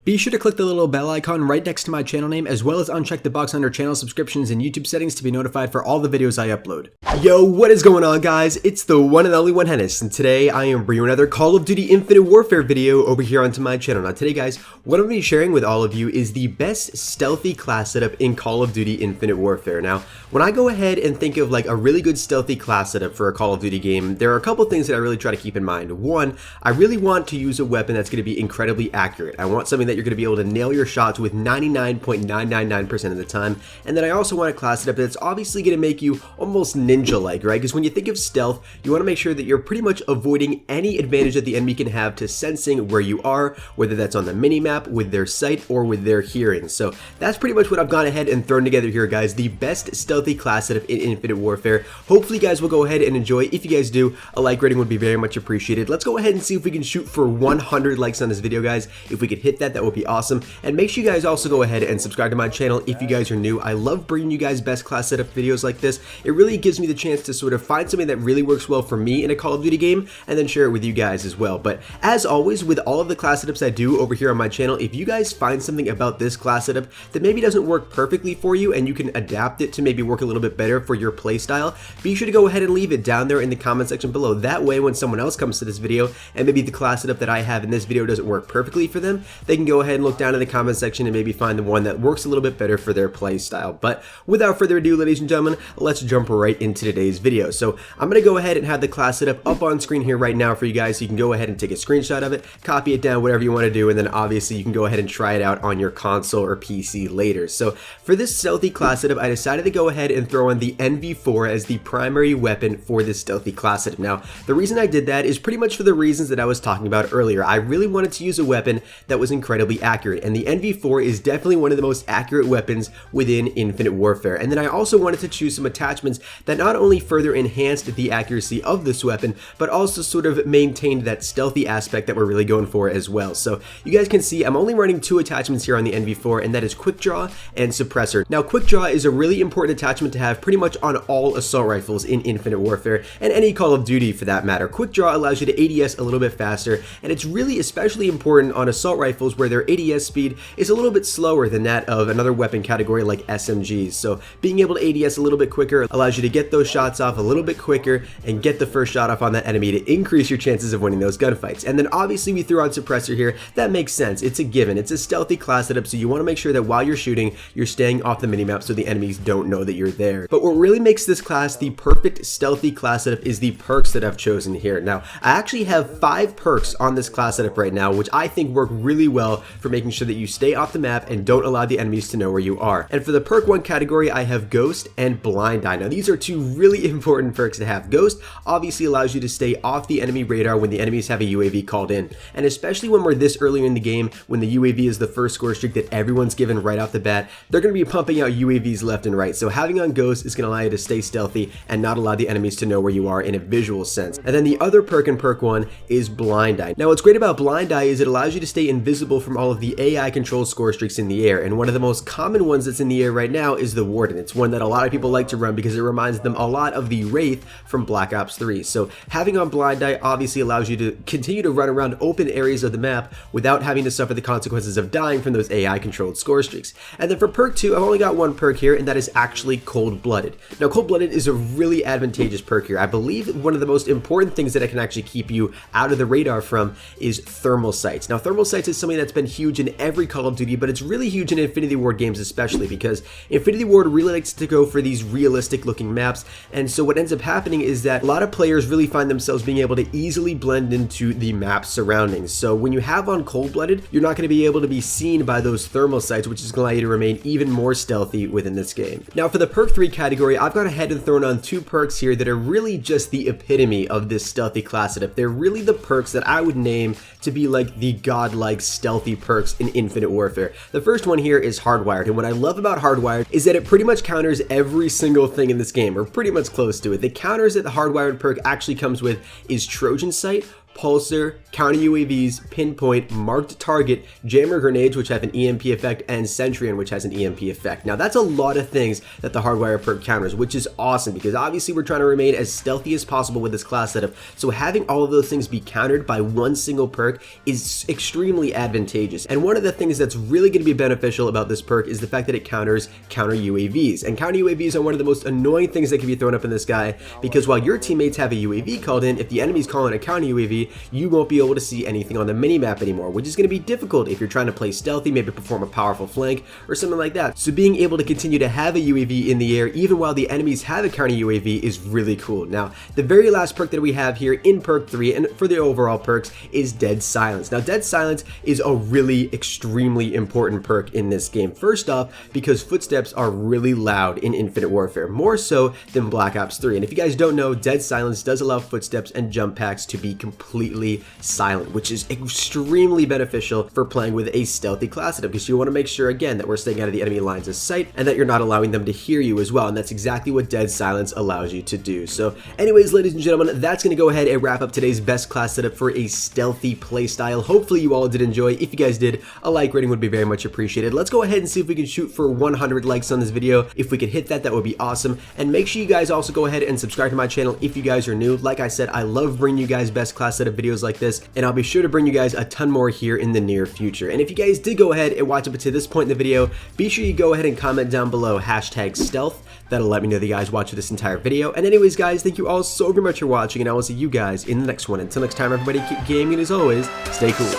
Be sure to click the little bell icon right next to my channel name, as well as uncheck the box under channel subscriptions and YouTube settings to be notified for all the videos I upload. Yo, what is going on, guys? It's the one and only HENIS, and today I am bringing another Call of Duty Infinite Warfare video over here onto my channel. Now today, guys, what I'm going to be sharing with all of you is the best stealthy class setup in Call of Duty Infinite Warfare. Now, when I go ahead and think of like a really good stealthy class setup for a Call of Duty game, there are a couple things that I really try to keep in mind. One, I really want to use a weapon that's going to be incredibly accurate. I want something that you're going to be able to nail your shots with 99.999% of the time, and then I also want a class setup that's obviously going to make you almost ninja-like, right? Because when you think of stealth, you want to make sure that you're pretty much avoiding any advantage that the enemy can have to sensing where you are, whether that's on the minimap, with their sight, or with their hearing. So that's pretty much what I've gone ahead and thrown together here, guys. The best stealthy class setup in Infinite Warfare. Hopefully, you guys will go ahead and enjoy. If you guys do, a like rating would be very much appreciated. Let's go ahead and see if we can shoot for 100 likes on this video, guys. If we could hit that, that would be awesome. And make sure you guys also go ahead and subscribe to my channel if you guys are new. I love bringing you guys best class setup videos like this. It really gives me the chance to sort of find something that really works well for me in a Call of Duty game and then share it with you guys as well. But as always, with all of the class setups I do over here on my channel, if you guys find something about this class setup that maybe doesn't work perfectly for you and you can adapt it to maybe work a little bit better for your play style, be sure to go ahead and leave it down there in the comment section below. That way, when someone else comes to this video and maybe the class setup that I have in this video doesn't work perfectly for them, they can go ahead and look down in the comment section and maybe find the one that works a little bit better for their play style. But without further ado, ladies and gentlemen, let's jump right into today's video. So I'm going to go ahead and have the class setup up on screen here right now for you guys, so you can go ahead and take a screenshot of it, copy it down, whatever you want to do, and then obviously you can go ahead and try it out on your console or PC later. So for this stealthy class setup, I decided to go ahead and throw in the NV4 as the primary weapon for this stealthy class setup. Now, the reason I did that is pretty much for the reasons that I was talking about earlier. I really wanted to use a weapon that was incredibly accurate, and the NV4 is definitely one of the most accurate weapons within Infinite Warfare. And then I also wanted to choose some attachments that not only further enhanced the accuracy of this weapon, but also sort of maintained that stealthy aspect that we're really going for as well. So you guys can see I'm only running two attachments here on the NV4, and that is Quick Draw and Suppressor. Now, Quick Draw is a really important attachment to have pretty much on all assault rifles in Infinite Warfare, and any Call of Duty for that matter. Quick Draw allows you to ADS a little bit faster, and it's really especially important on assault rifles where their ADS speed is a little bit slower than that of another weapon category like SMGs. So being able to ADS a little bit quicker allows you to get those shots off a little bit quicker and get the first shot off on that enemy to increase your chances of winning those gunfights. And then obviously we threw on Suppressor here. That makes sense. It's a given. It's a stealthy class setup, so you want to make sure that while you're shooting, you're staying off the minimap so the enemies don't know that you're there. But what really makes this class the perfect stealthy class setup is the perks that I've chosen here. Now, I actually have 5 perks on this class setup right now, which I think work really well for making sure that you stay off the map and don't allow the enemies to know where you are. And for the perk 1 category, I have Ghost and Blind Eye. Now, these are two really important perks to have. Ghost obviously allows you to stay off the enemy radar when the enemies have a UAV called in. And especially when we're this early in the game, when the UAV is the first score streak that everyone's given right off the bat, they're going to be pumping out UAVs left and right. So having on Ghost is going to allow you to stay stealthy and not allow the enemies to know where you are in a visual sense. And then the other perk in perk 1 is Blind Eye. Now, what's great about Blind Eye is it allows you to stay invisible from all of the AI controlled score streaks in the air. And one of the most common ones that's in the air right now is the Warden. It's one that a lot of people like to run because it reminds them a lot of the Wraith from Black Ops 3. So having on Blind Eye obviously allows you to continue to run around open areas of the map without having to suffer the consequences of dying from those AI controlled score streaks. And then for perk 2, I've only got one perk here, and that is actually Cold Blooded. Now, Cold Blooded is a really advantageous perk here. I believe one of the most important things that it can actually keep you out of the radar from is thermal sights. Now, thermal sights is something that's been huge in every Call of Duty, but it's really huge in Infinity Ward games especially because Infinity Ward really likes to go for these realistic looking maps. And so what ends up happening is that a lot of players really find themselves being able to easily blend into the map surroundings. So when you have on Cold Blooded, you're not going to be able to be seen by those thermal sights, which is going to allow you to remain even more stealthy within this game. Now, for the perk 3 category, I've gone ahead and thrown on 2 perks here that are really just the epitome of this stealthy class setup. They're really the perks that I would name to be like the godlike stealthy perks in Infinite Warfare. The first one here is Hardwired, and what I love about Hardwired is that it pretty much counters every single thing in this game, or pretty much close to it. The counters that the Hardwired perk actually comes with is Trojan Sight, Pulsar, Counter UAVs, Pinpoint, Marked Target, Jammer Grenades, which have an EMP effect, and Centurion, which has an EMP effect. Now that's a lot of things that the Hardwire perk counters, which is awesome because obviously we're trying to remain as stealthy as possible with this class setup. So having all of those things be countered by one single perk is extremely advantageous. And one of the things that's really going to be beneficial about this perk is the fact that it counters counter UAVs. And counter UAVs are one of the most annoying things that can be thrown up in this guy, because while your teammates have a UAV called in, if the enemy's calling a counter UAV, you won't be able to see anything on the minimap anymore, which is going to be difficult if you're trying to play stealthy, maybe perform a powerful flank or something like that. So being able to continue to have a UAV in the air even while the enemies have a counter UAV is really cool. Now, the very last perk that we have here in perk 3 and for the overall perks is Dead Silence. Now, Dead Silence is a really extremely important perk in this game. First off, because footsteps are really loud in Infinite Warfare, more so than Black Ops 3. And if you guys don't know, Dead Silence does allow footsteps and jump packs to be completely silent, which is extremely beneficial for playing with a stealthy class setup, because you want to make sure, again, that we're staying out of the enemy lines of sight and that you're not allowing them to hear you as well. And that's exactly what Dead Silence allows you to do. So anyways, ladies and gentlemen, that's going to go ahead and wrap up today's best class setup for a stealthy playstyle. Hopefully you all did enjoy. If you guys did, a like rating would be very much appreciated. Let's go ahead and see if we can shoot for 100 likes on this video. If we could hit that, that would be awesome. And make sure you guys also go ahead and subscribe to my channel if you guys are new. Like I said, I love bringing you guys best class setup videos like this, and I'll be sure to bring you guys a ton more here in the near future. And if you guys did go ahead and watch up to this point in the video, be sure you go ahead and comment down below #stealth. That'll let me know that you guys watched this entire video. And anyways, guys, thank you all so very much for watching, and I will see you guys in the next one. Until next time, everybody, keep gaming, and as always, stay cool.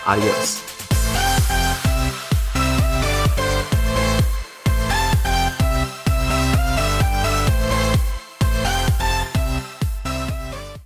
Adios.